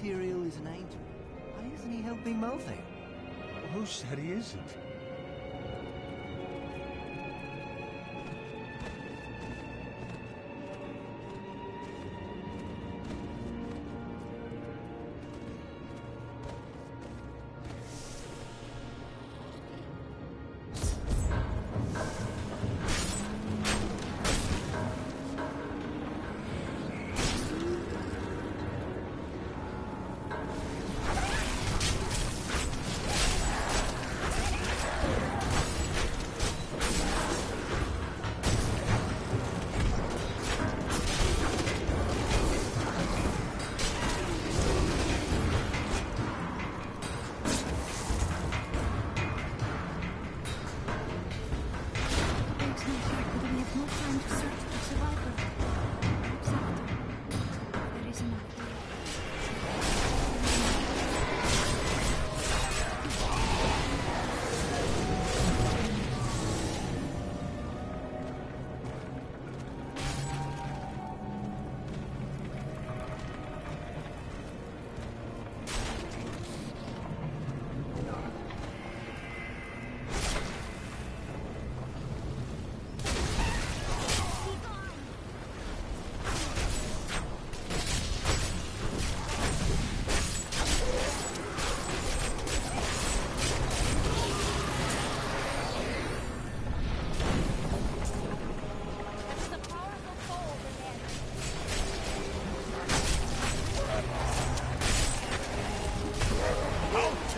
material is an angel, why isn't he helping Mo then? Who said he isn't?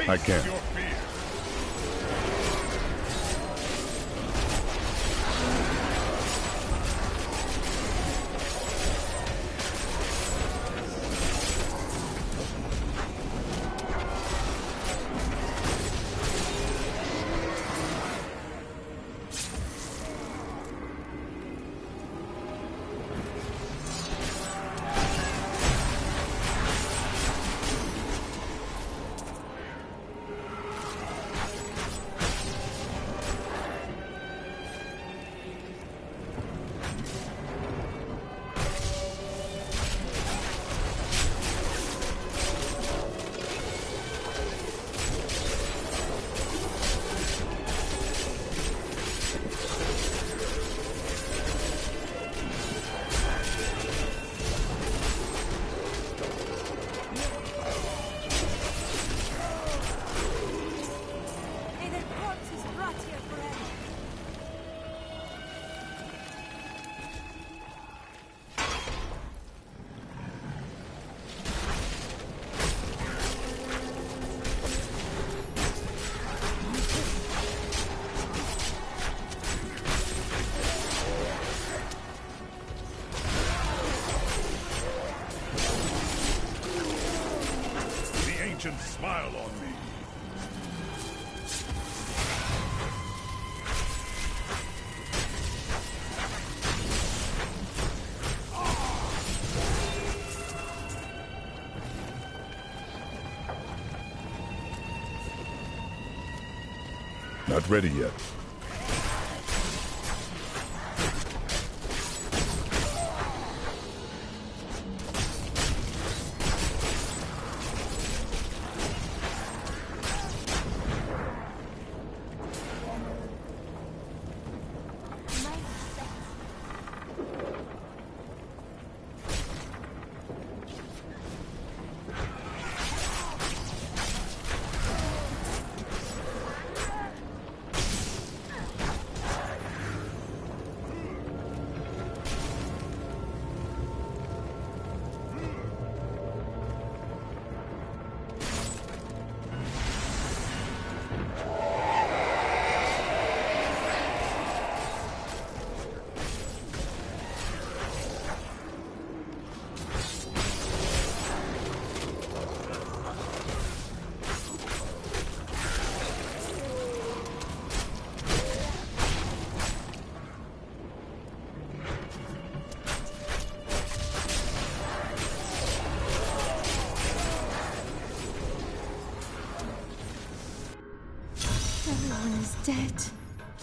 I can't. Smile on me. Not ready yet. Everyone is dead.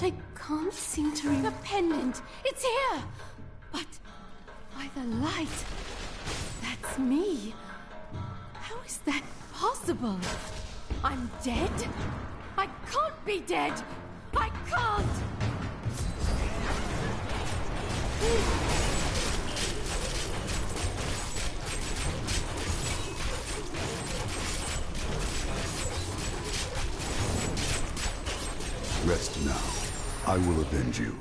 I can't seem to read the pendant. It's here! But by the light, that's me. How is that possible? I'm dead? I can't be dead! I can't! Rest now. I will avenge you.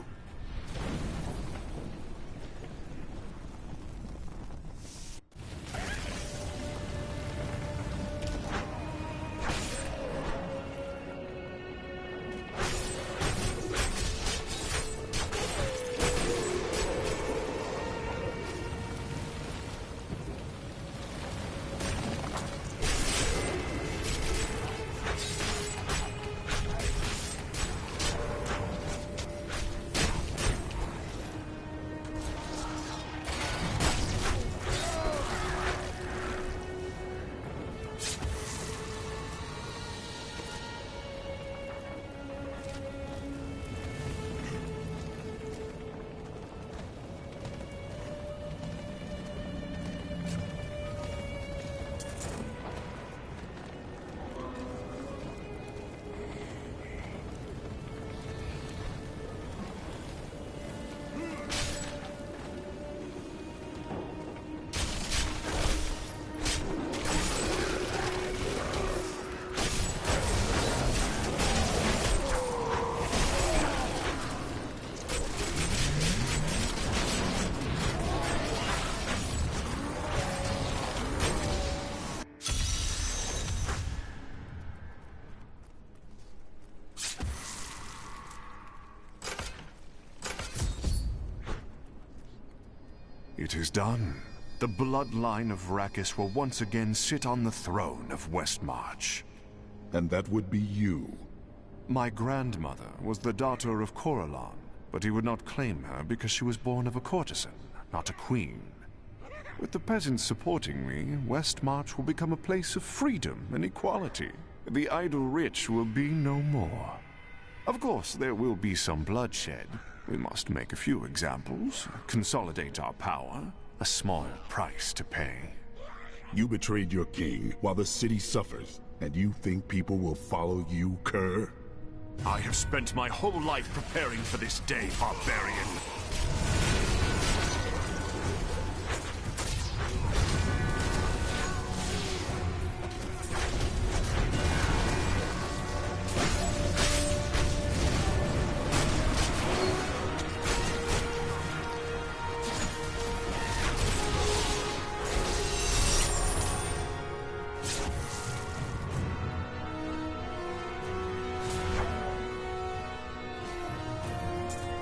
It is done. The bloodline of Rakis will once again sit on the throne of Westmarch. And that would be you. My grandmother was the daughter of Corellon, but he would not claim her because she was born of a courtesan, not a queen. With the peasants supporting me, Westmarch will become a place of freedom and equality. The idle rich will be no more. Of course, there will be some bloodshed. We must make a few examples, consolidate our power, a small price to pay. You betrayed your king while the city suffers, and you think people will follow you, cur? I have spent my whole life preparing for this day, Barbarian.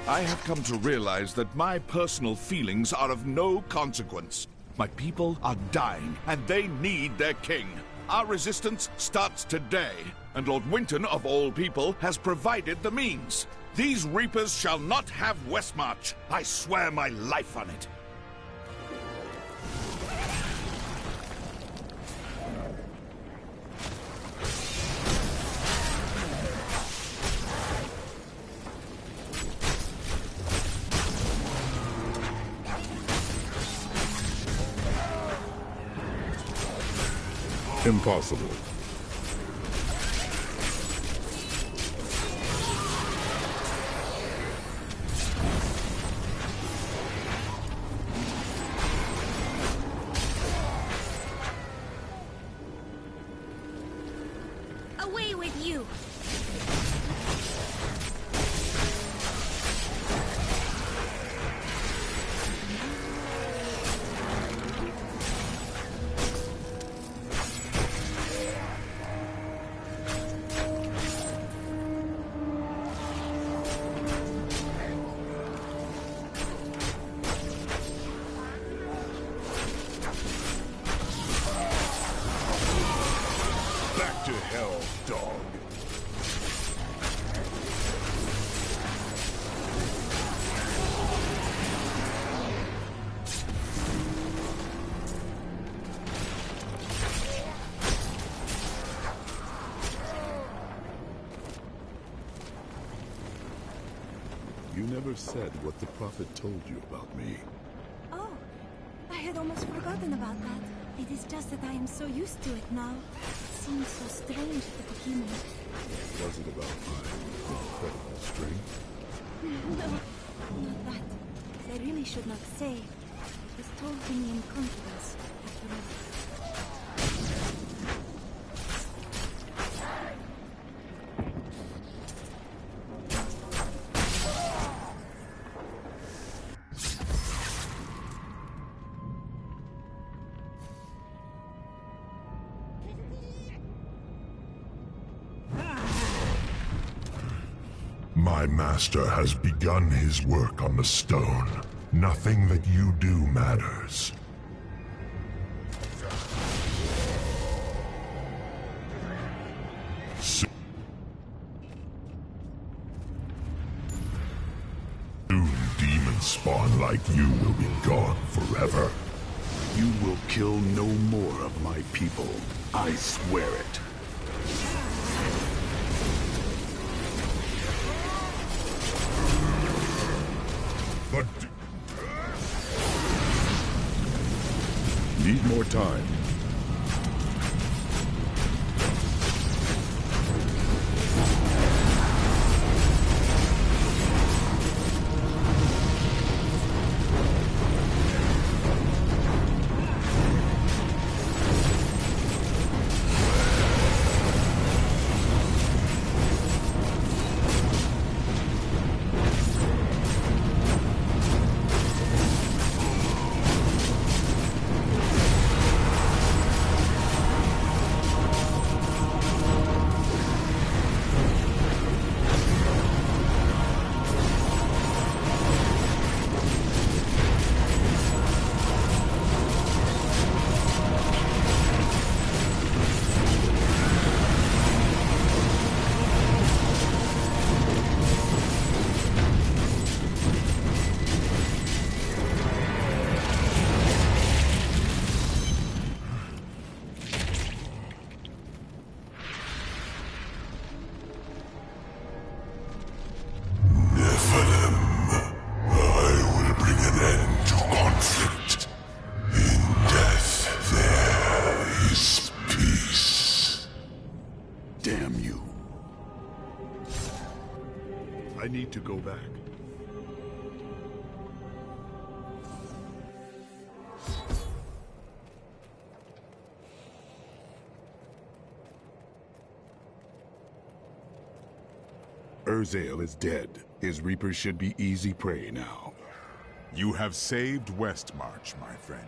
I have come to realize that my personal feelings are of no consequence. My people are dying, and they need their king. Our resistance starts today, and Lord Winton, of all people, has provided the means. These Reapers shall not have Westmarch. I swear my life on it. Impossible. Away with you! Back to hell, dog. You never said what the prophet told you about me. Oh, I had almost forgotten about that. It is just that I am so used to it now. It seems so strange at the beginning. Was it about my incredible strength? No, not that. I really should not say. It was told to me in confidence, after all. My master has begun his work on the stone. Nothing that you do matters. Soon demon spawn like you will be gone forever. You will kill no more of my people. I swear it. But... Need more time. I need to go back. Urzael is dead. His reapers should be easy prey now. You have saved Westmarch, my friend.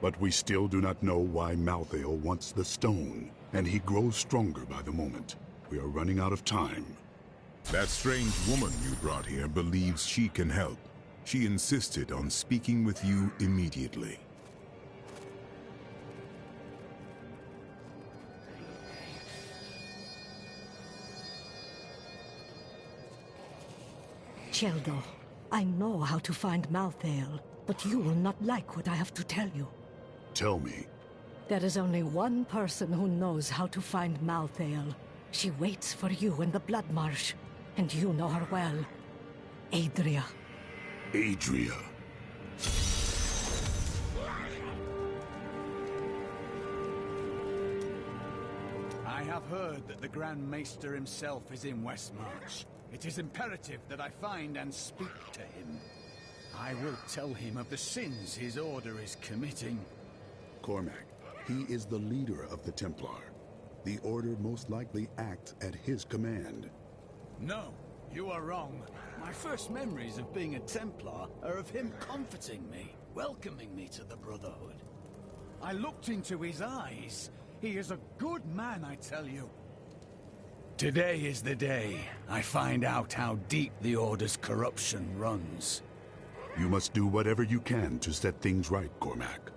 But we still do not know why Malthael wants the stone, and he grows stronger by the moment. We are running out of time. That strange woman you brought here believes she can help. She insisted on speaking with you immediately. Cheldo, I know how to find Malthael, but you will not like what I have to tell you. Tell me. There is only one person who knows how to find Malthael. She waits for you in the Blood Marsh, and you know her well. Adria. Adria. I have heard that the Grand Maester himself is in Westmarch. It is imperative that I find and speak to him. I will tell him of the sins his order is committing. Cormac, he is the leader of the Templar. The Order most likely acts at his command. No, you are wrong. My first memories of being a Templar are of him comforting me, welcoming me to the Brotherhood. I looked into his eyes. He is a good man, I tell you. Today is the day I find out how deep the Order's corruption runs. You must do whatever you can to set things right, Cormac.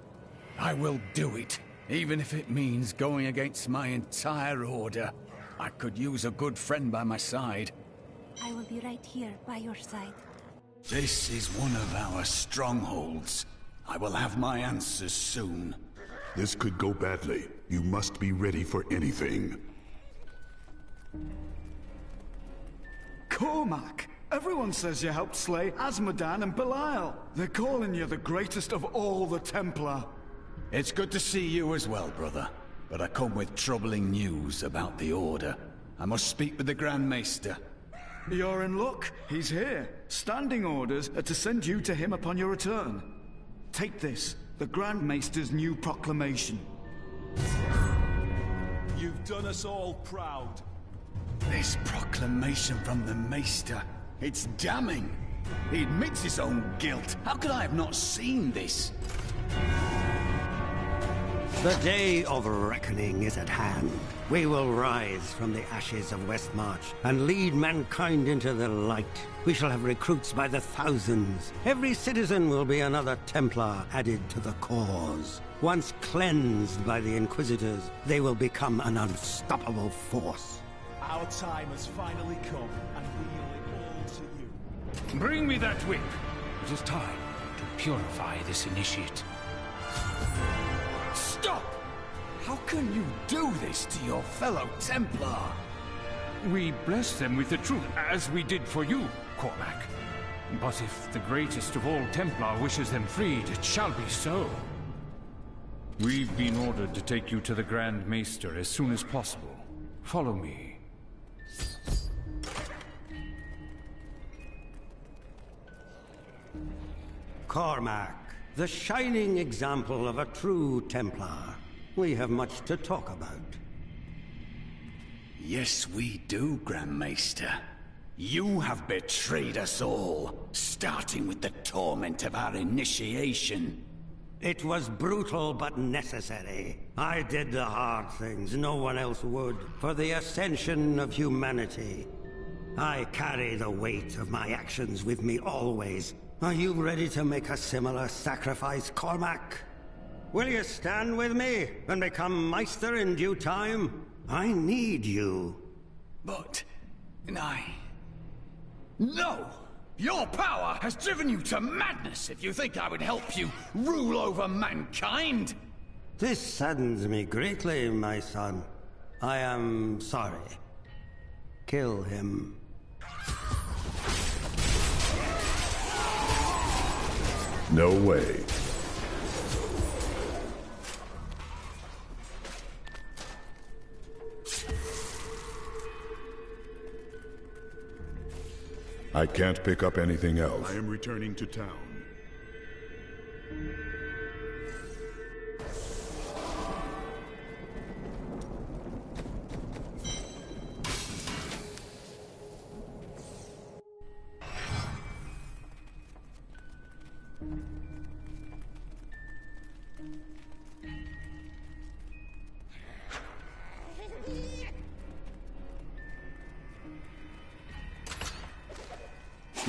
I will do it, even if it means going against my entire Order. I could use a good friend by my side. I will be right here by your side. This is one of our strongholds. I will have my answers soon. This could go badly. You must be ready for anything. Cormac! Everyone says you helped slay Azmodan and Belial. They're calling you the greatest of all the Templar. It's good to see you as well, brother. But I come with troubling news about the Order. I must speak with the Grand Maester. You're in luck. He's here. Standing orders are to send you to him upon your return. Take this, the Grand Maester's new proclamation. You've done us all proud. This proclamation from the Maester, it's damning. He admits his own guilt. How could I have not seen this? The day of reckoning is at hand. We will rise from the ashes of Westmarch and lead mankind into the light. We shall have recruits by the thousands. Every citizen will be another Templar added to the cause. Once cleansed by the Inquisitors, they will become an unstoppable force. Our time has finally come, and we owe it all to you. Bring me that whip. It is time to purify this initiate. Stop! How can you do this to your fellow Templar? We bless them with the truth, as we did for you, Cormac. But if the greatest of all Templar wishes them freed, it shall be so. We've been ordered to take you to the Grand Maester as soon as possible. Follow me. Cormac, the shining example of a true Templar. We have much to talk about. Yes, we do, Grand Maester. You have betrayed us all, starting with the torment of our initiation. It was brutal but necessary. I did the hard things no one else would, for the ascension of humanity. I carry the weight of my actions with me always. Are you ready to make a similar sacrifice, Cormac? Will you stand with me and become Meister in due time? I need you. But... No! Your power has driven you to madness if you think I would help you rule over mankind! This saddens me greatly, my son. I am sorry. Kill him. No way. I can't pick up anything else. I am returning to town.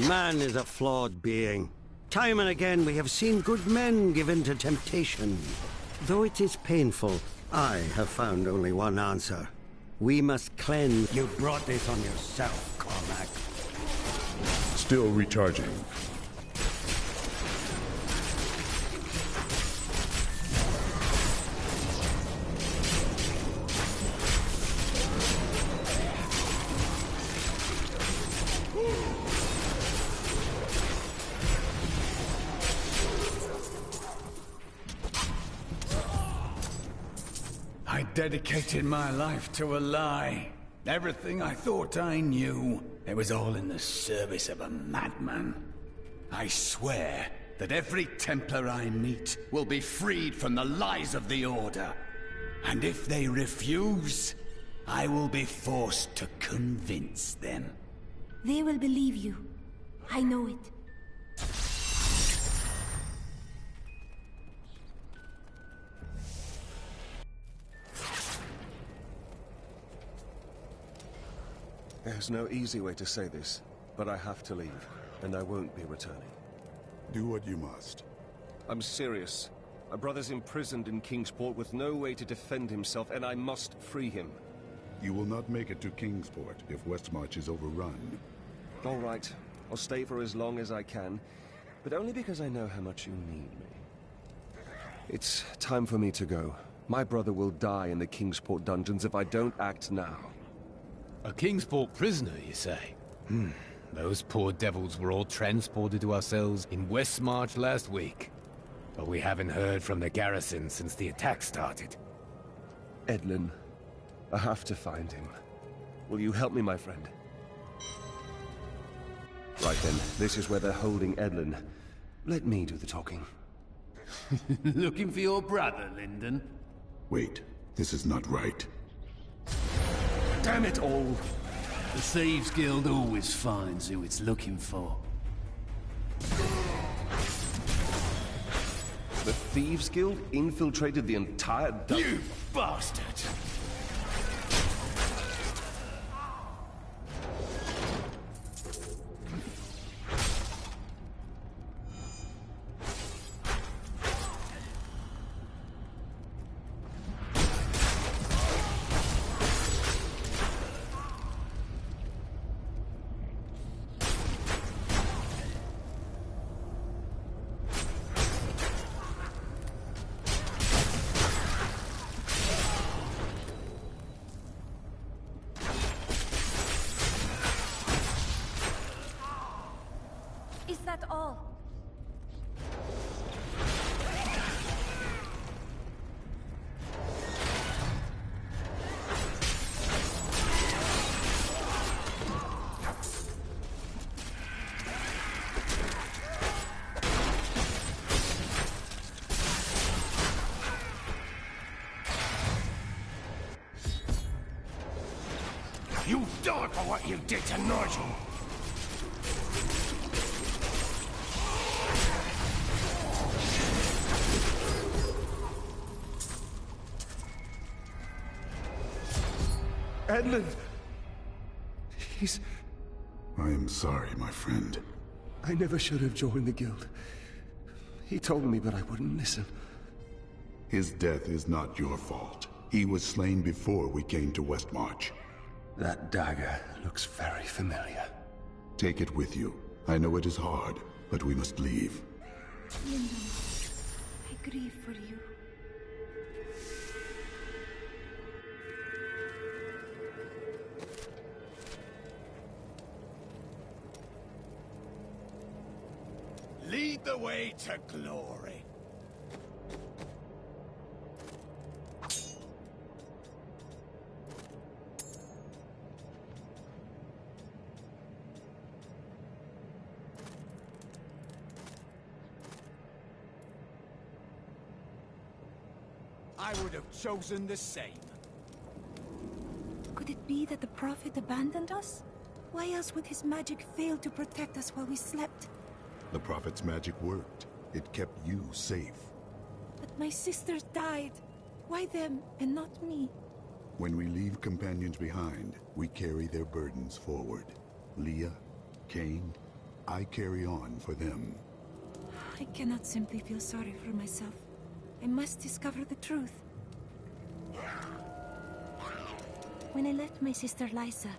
Man is a flawed being. Time and again we have seen good men given to temptation. Though it is painful, I have found only one answer. We must cleanse. You brought this on yourself, Cormac. Still recharging. I dedicated my life to a lie. Everything I thought I knew, it was all in the service of a madman. I swear that every Templar I meet will be freed from the lies of the Order. And if they refuse, I will be forced to convince them. They will believe you. I know it. There's no easy way to say this, but I have to leave, and I won't be returning. Do what you must. I'm serious. My brother's imprisoned in Kingsport with no way to defend himself, and I must free him. You will not make it to Kingsport if Westmarch is overrun. All right. I'll stay for as long as I can, but only because I know how much you need me. It's time for me to go. My brother will die in the Kingsport dungeons if I don't act now. A Kingsport prisoner, you say? Those poor devils were all transported to our cells in Westmarch last week. but we haven't heard from the garrison since the attack started. Edlin, I have to find him. Will you help me, my friend? Right then, this is where they're holding Edlin. Let me do the talking. Looking for your brother, Lyndon? Wait, this is not right. Damn it all! The Thieves Guild always finds who it's looking for. The Thieves Guild infiltrated the entire You bastard! Is that all? You die for what you did to Nigel! Edlin! He's... I am sorry, my friend. I never should have joined the guild. He told me, but I wouldn't listen. His death is not your fault. He was slain before we came to Westmarch. That dagger looks very familiar. Take it with you. I know it is hard, but we must leave. Lyndon, I grieve for you. Lead the way to glory. I would have chosen the same. Could it be that the Prophet abandoned us? Why else would his magic fail to protect us while we slept? The Prophet's magic worked. It kept you safe. But my sisters died. Why them and not me? When we leave companions behind, we carry their burdens forward. Leah, Cain, I carry on for them. I cannot simply feel sorry for myself. I must discover the truth. When I left my sister Lysa,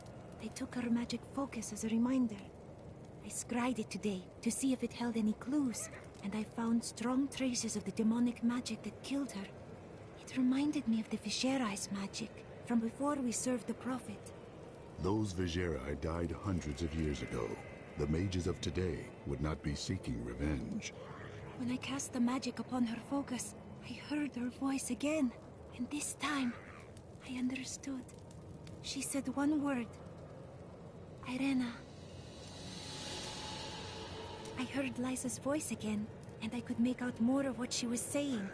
I took her magic focus as a reminder. I scryed it today to see if it held any clues, and I found strong traces of the demonic magic that killed her. It reminded me of the Viserai's magic from before we served the Prophet. Those Viserai died hundreds of years ago. The mages of today would not be seeking revenge. When I cast the magic upon her focus, I heard her voice again, and this time, I understood. She said one word. Irena. I heard Lysa's voice again, and I could make out more of what she was saying.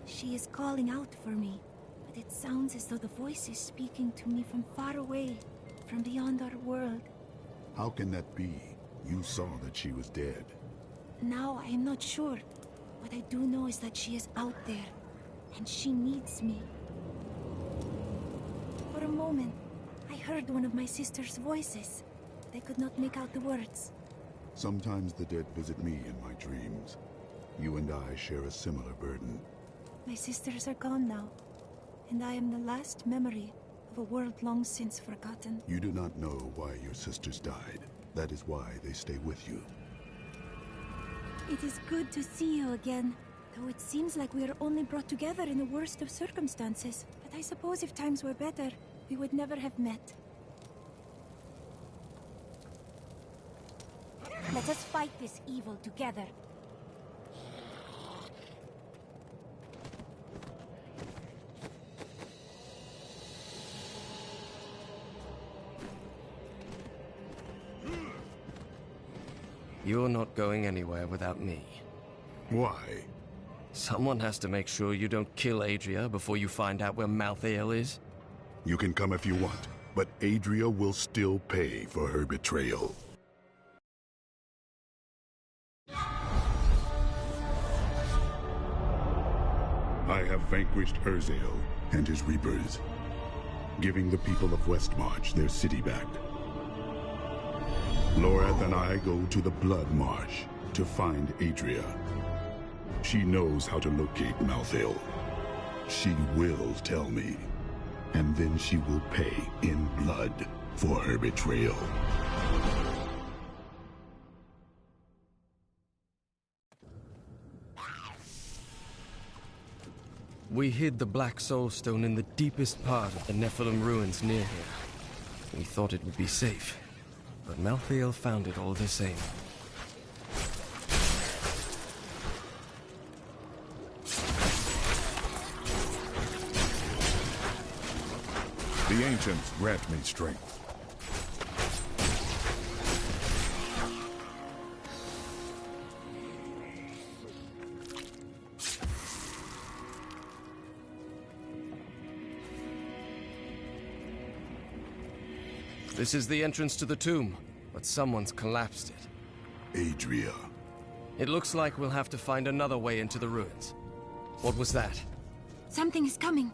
She is calling out for me, but it sounds as though the voice is speaking to me from far away, from beyond our world. How can that be? You saw that she was dead. Now I am not sure. What I do know is that she is out there, and she needs me. For a moment, I heard one of my sister's voices, but I could not make out the words. Sometimes the dead visit me in my dreams. You and I share a similar burden. My sisters are gone now, and I am the last memory of a world long since forgotten. You do not know why your sisters died. That is why they stay with you. It is good to see you again, though it seems like we are only brought together in the worst of circumstances. But I suppose if times were better, we would never have met. Let us fight this evil together. You're not going anywhere without me. Why? Someone has to make sure you don't kill Adria before you find out where Malthael is. You can come if you want, but Adria will still pay for her betrayal. I have vanquished Urzael and his Reapers, giving the people of Westmarch their city back. Lorath and I go to the Blood Marsh to find Adria. She knows how to locate Malthael. She will tell me, and then she will pay in blood for her betrayal. We hid the Black Soul Stone in the deepest part of the Nephilim ruins near here. We thought it would be safe, but Malthael found it all the same. The ancients grant me strength. This is the entrance to the tomb, but someone's collapsed it. Adria. It looks like we'll have to find another way into the ruins. What was that? Something is coming.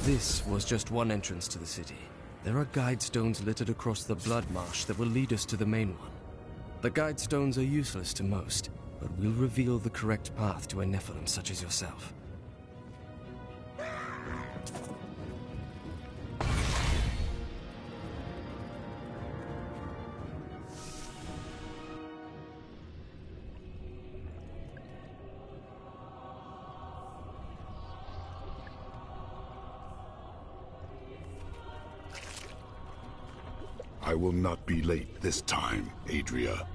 This was just one entrance to the city. There are guide stones littered across the Blood Marsh that will lead us to the main one. The guide stones are useless to most, but will reveal the correct path to a Nephilim such as yourself. I will not be late this time, Adria.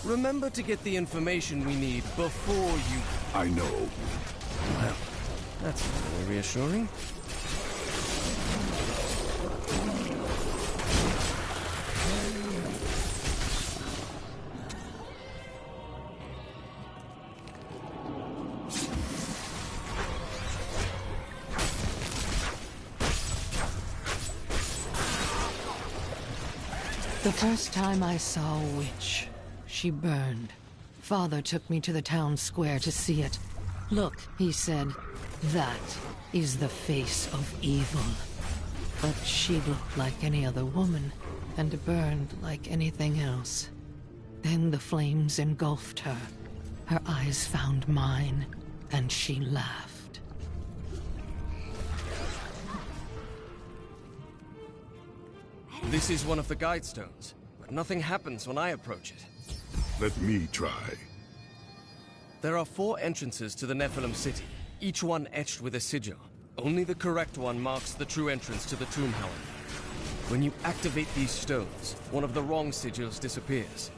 Remember to get the information we need before you... I know. Well, that's very reassuring. The first time I saw a witch, she burned. Father took me to the town square to see it. Look, he said, that is the face of evil. But she looked like any other woman, and burned like anything else. Then the flames engulfed her. Her eyes found mine, and she laughed. This is one of the guide stones, but nothing happens when I approach it. Let me try. There are 4 entrances to the Nephilim city, each one etched with a sigil. Only the correct one marks the true entrance to the tomb, however. When you activate these stones, one of the wrong sigils disappears.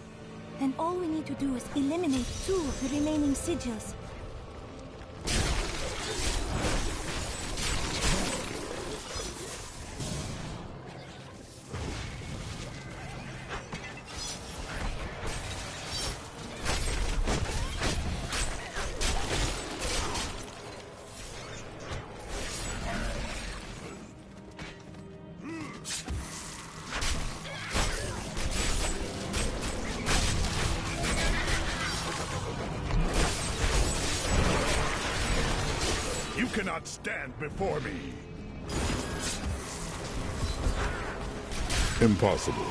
Then all we need to do is eliminate 2 of the remaining sigils. You cannot stand before me. Impossible.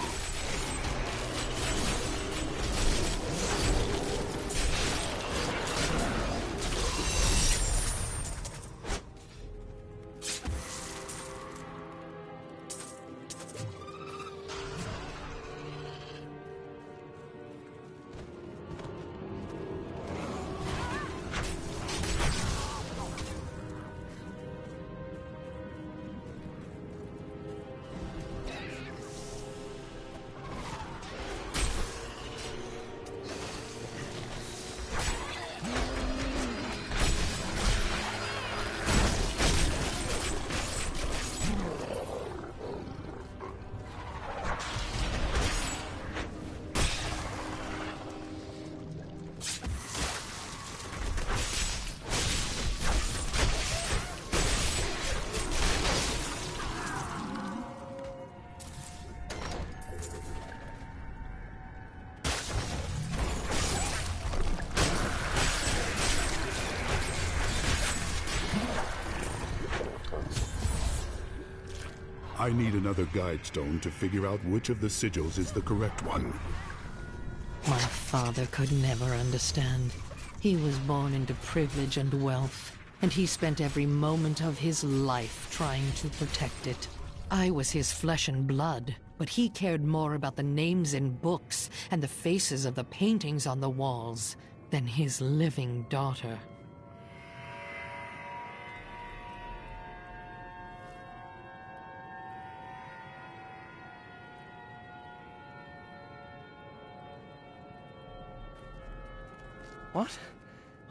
I need another guide stone to figure out which of the sigils is the correct one. My father could never understand. He was born into privilege and wealth, and he spent every moment of his life trying to protect it. I was his flesh and blood, but he cared more about the names in books and the faces of the paintings on the walls than his living daughter. What?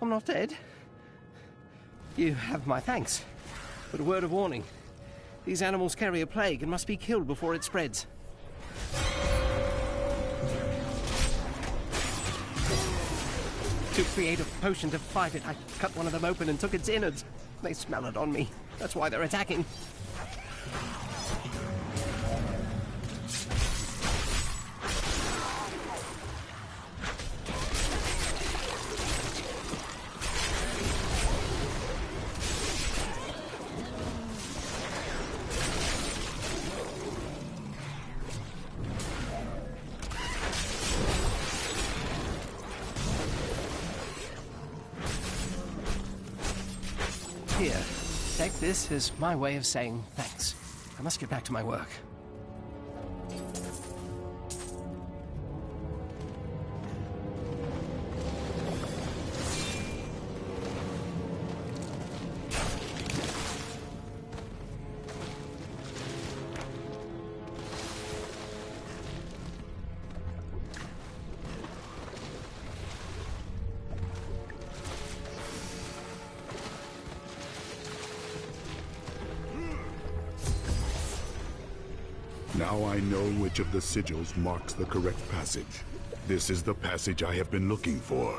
I'm not dead? You have my thanks. But a word of warning. These animals carry a plague and must be killed before it spreads. To create a potion to fight it, I cut one of them open and took its innards. They smell it on me. That's why they're attacking. Here, take this as my way of saying thanks. I must get back to my work. Now I know which of the sigils marks the correct passage. This is the passage I have been looking for.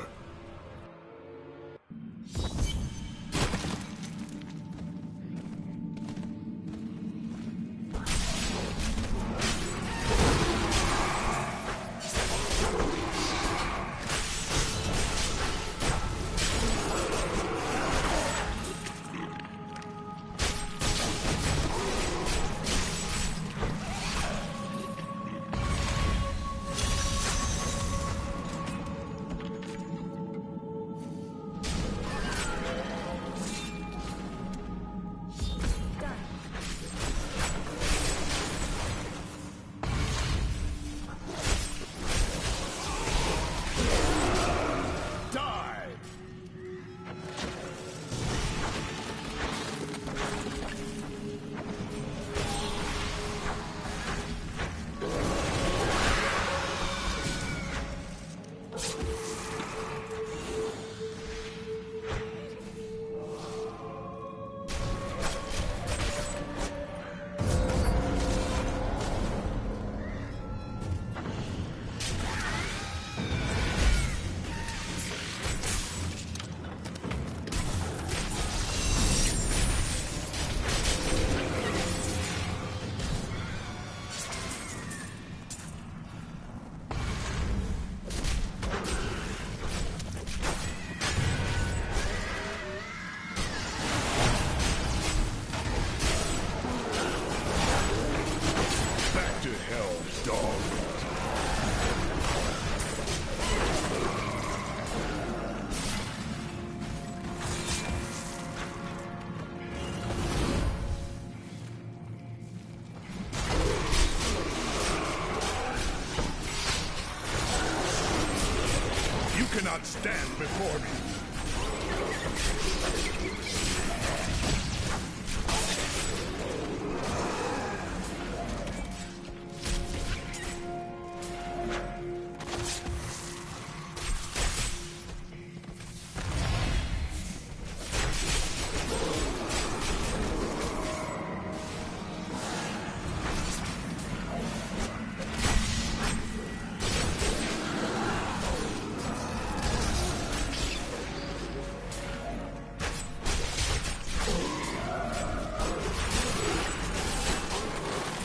Cannot stand before me.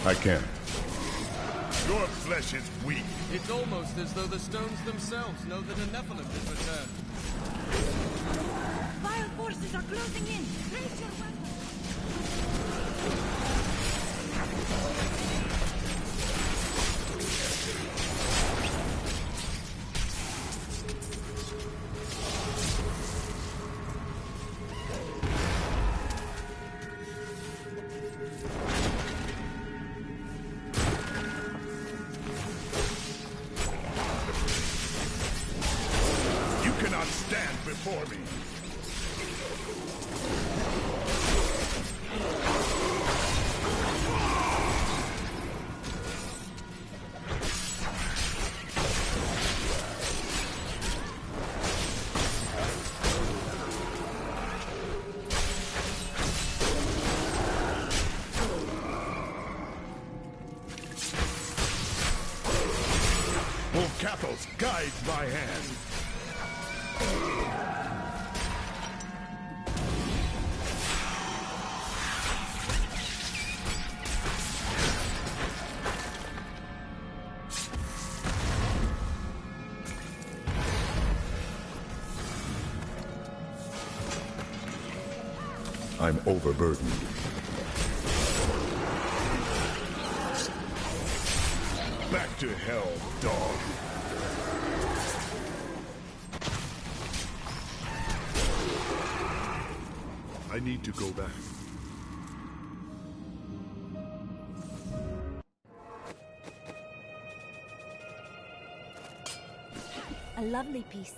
I can't. Your flesh is weak. It's almost as though the stones themselves know that a Nephilim has returned. Vile forces are closing in. Raise your weapons. Cannot stand before me. Volcathos guides my hand. I'm overburdened. Back to hell, dog. I need to go back. A lovely piece.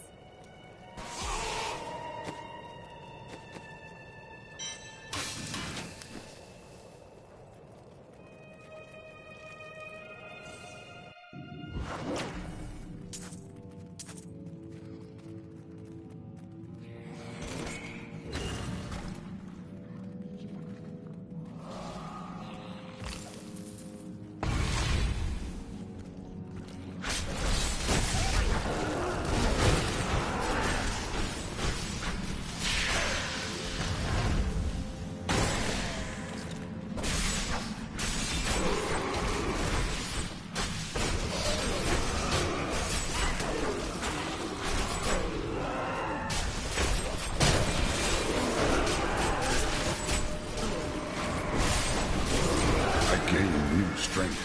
Strength.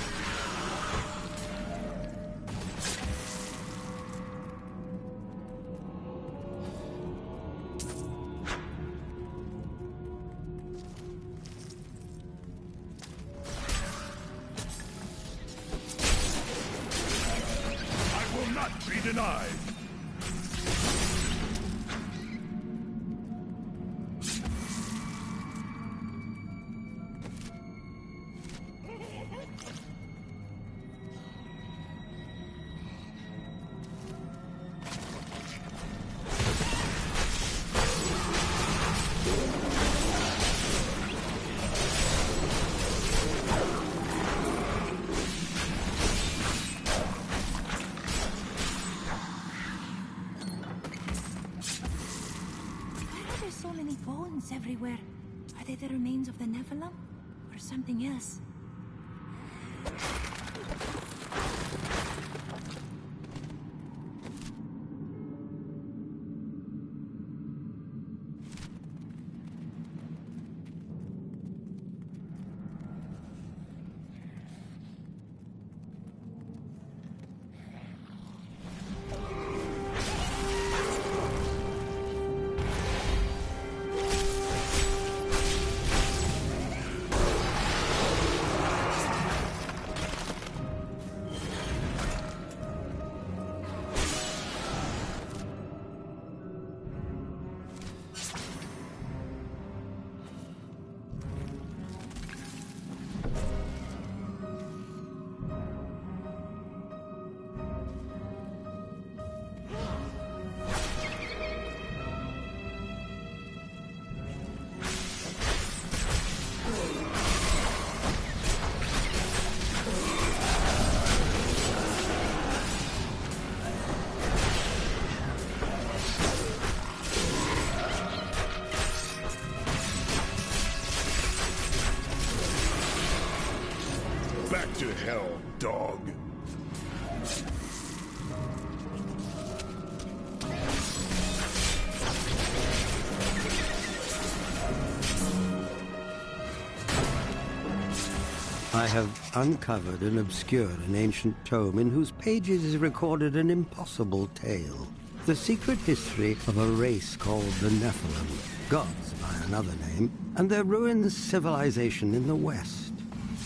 I will not be denied. So many bones everywhere. Are they the remains of the Nephilim? Or something else? Back to hell, dog. I have uncovered and obscured an ancient tome in whose pages is recorded an impossible tale. The secret history of a race called the Nephilim, gods by another name, and their ruined civilization in the West.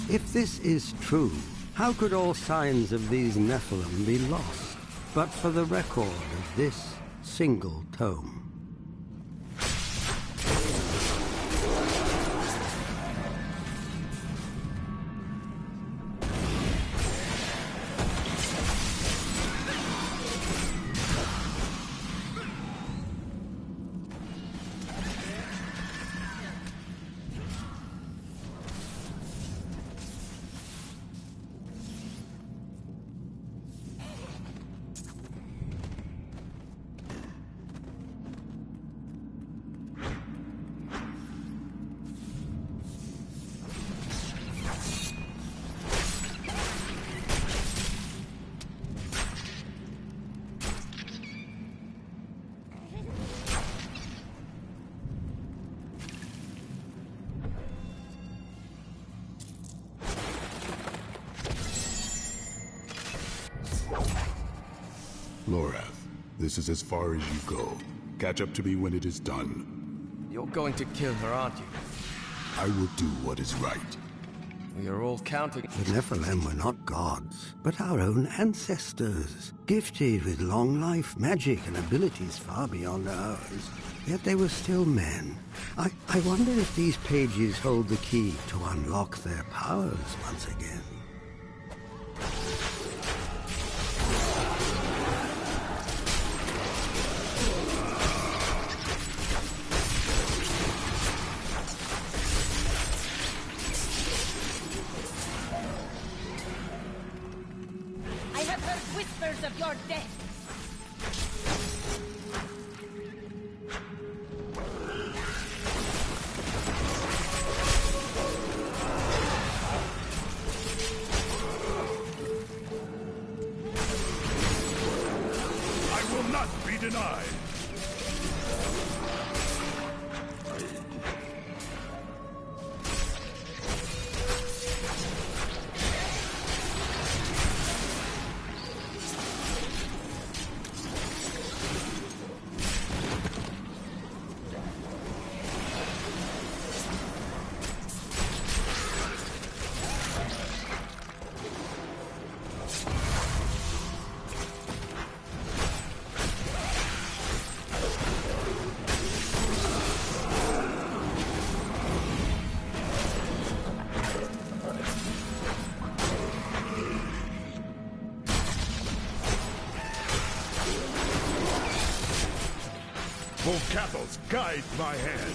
If this is true, how could all signs of these Nephilim be lost, but for the record of this single tome? Lorath, this is as far as you go. Catch up to me when it is done. You're going to kill her, aren't you? I will do what is right. We are all counting. The Nephilim were not gods, but our own ancestors, gifted with long life, magic, and abilities far beyond ours. Yet they were still men. I wonder if these pages hold the key to unlock their powers once again. Of your death. I will not be denied. Cathal's guide my hand.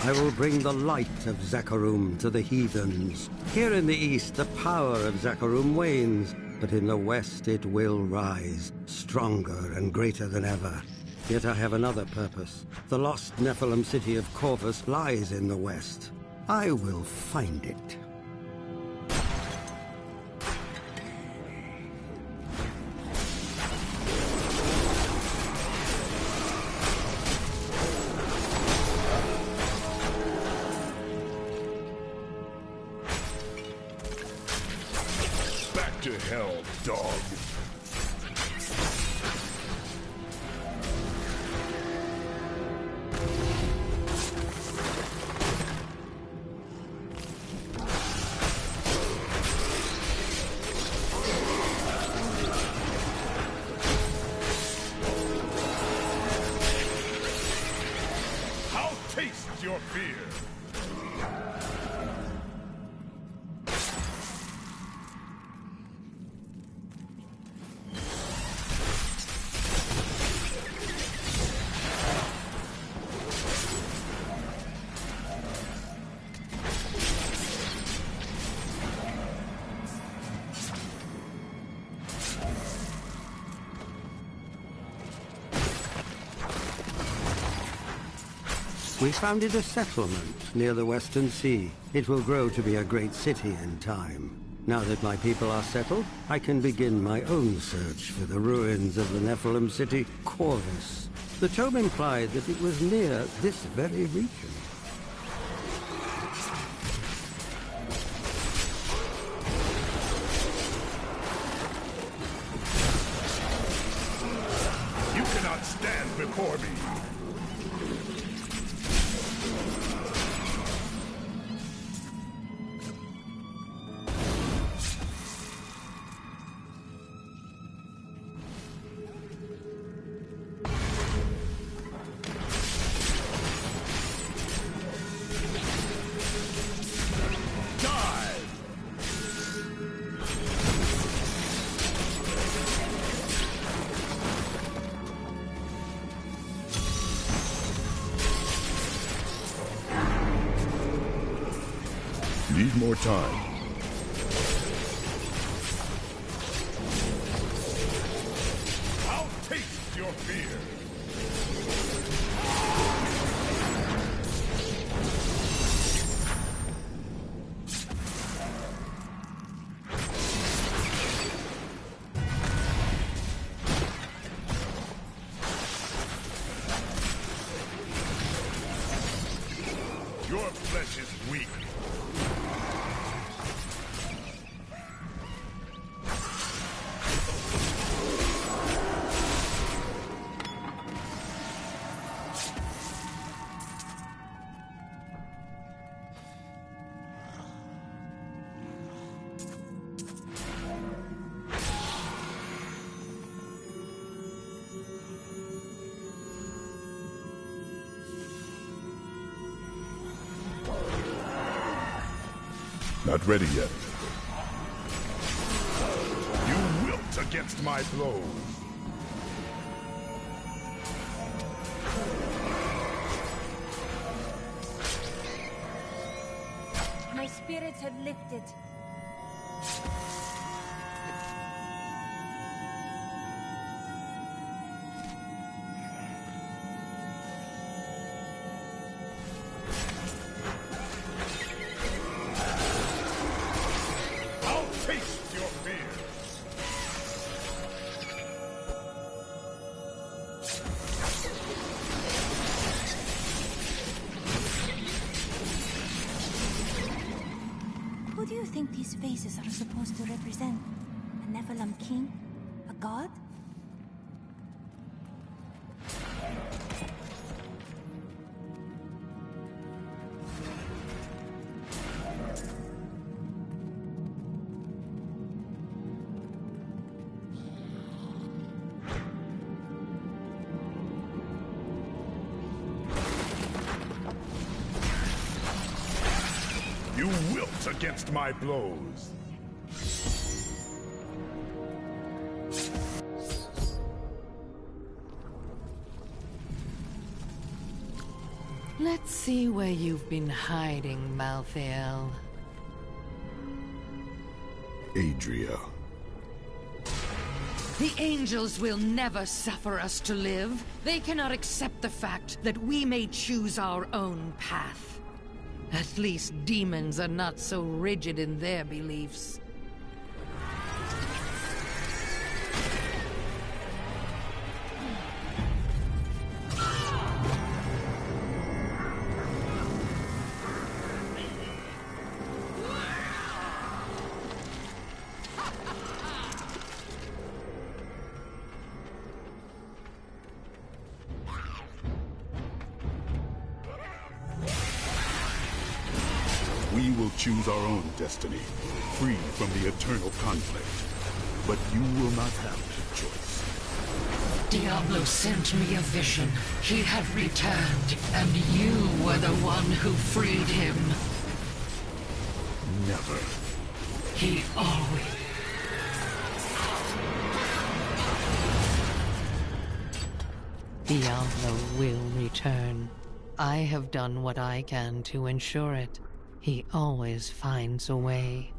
I will bring the light of Zakarum to the heathens. Here in the east, the power of Zakarum wanes, but in the west it will rise, stronger and greater than ever. Yet I have another purpose. The lost Nephilim city of Corvus lies in the west. I will find it. To hell, dog. I'll taste your fear. We founded a settlement near the Western Sea. It will grow to be a great city in time. Now that my people are settled, I can begin my own search for the ruins of the Nephilim city, Corvus. The tome implied that it was near this very region. You cannot stand before me. Need more time. I'll taste your fear. Your flesh is weak. Not ready yet. You wilt against my blows. My spirits have lifted. Taste your fear. Who do you think these faces are supposed to represent? A Nephilim king? A god? You wilt against my blows. Let's see where you've been hiding, Malthael. Adria. The angels will never suffer us to live. They cannot accept the fact that we may choose our own path. At least demons are not so rigid in their beliefs. We will choose our own destiny, free from the eternal conflict. But you will not have the choice. Diablo sent me a vision. He had returned, and you were the one who freed him. Never. He always... Diablo will return. I have done what I can to ensure it. He always finds a way.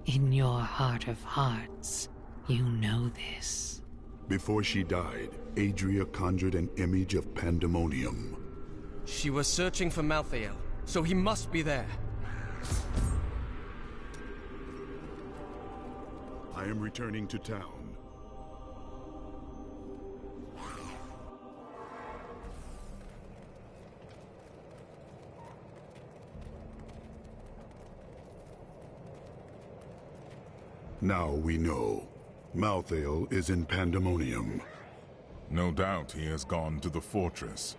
In your heart of hearts, you know this. Before she died, Adria conjured an image of pandemonium. She was searching for Malthael, so he must be there. I am returning to town. Now we know. Malthael is in Pandemonium. No doubt he has gone to the fortress.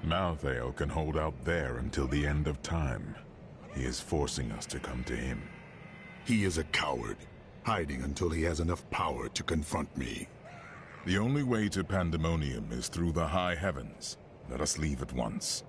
Malthael can hold out there until the end of time. He is forcing us to come to him. He is a coward, hiding until he has enough power to confront me. The only way to Pandemonium is through the high heavens. Let us leave at once.